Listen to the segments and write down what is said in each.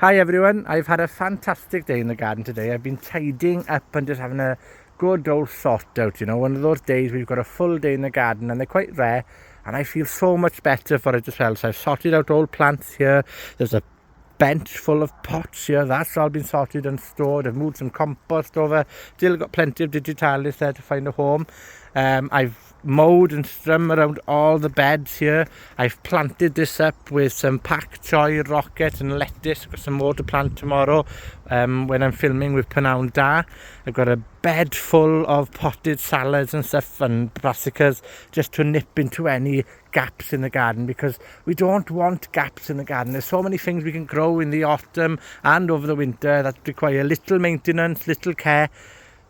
Hi everyone, I've had a fantastic day in the garden today. I've been tidying up and just having a good old sort out, you know, one of those days we've got a full day in the garden and they're quite rare and I feel so much better for it as well. So I've sorted out old plants here. There's a bench full of pots here, that's all been sorted and stored. I've moved some compost over, still got plenty of digitalis there to find a home. I've mowed and strummed around all the beds here. I've planted this up with some pak choy, rocket and lettuce. Got some more to plant tomorrow when I'm filming with Pnawn Da. I've got a bed full of potted salads and stuff and brassicas just to nip into any gaps in the garden, because we don't want gaps in the garden. There's so many things we can grow in the autumn and over the winter that require little maintenance, little care,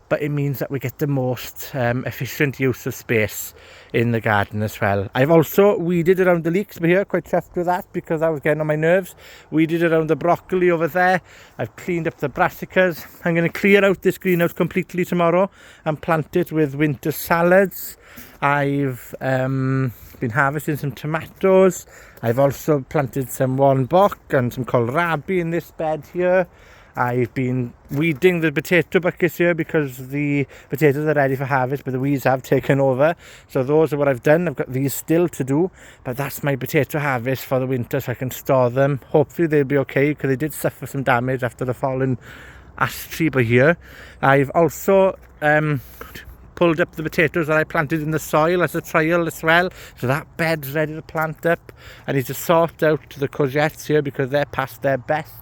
but it means that we get the most efficient use of space in the garden as well. I've also weeded around the leeks here, quite chuffed with that because I was getting on my nerves. Weeded around the broccoli over there. I've cleaned up the brassicas. I'm going to clear out this greenhouse completely tomorrow and plant it with winter salads. I've been harvesting some tomatoes. I've also planted some wonbok and some kohlrabi in this bed here. I've been weeding the potato buckets here because the potatoes are ready for harvest, but the weeds have taken over. So those are what I've done. I've got these still to do, but that's my potato harvest for the winter, so I can store them. Hopefully they'll be okay, because they did suffer some damage after the fallen ash tree by here. I've also pulled up the potatoes that I planted in the soil as a trial as well, so that bed's ready to plant up. I need to sort out the courgettes here because they're past their best.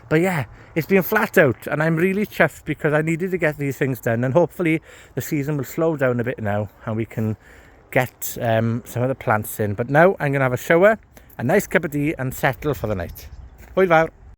But yeah, it's been flat out and I'm really chuffed because I needed to get these things done, and hopefully the season will slow down a bit now and we can get some of the plants in. But now I'm going to have a shower, a nice cup of tea and settle for the night. Hwyl fawr.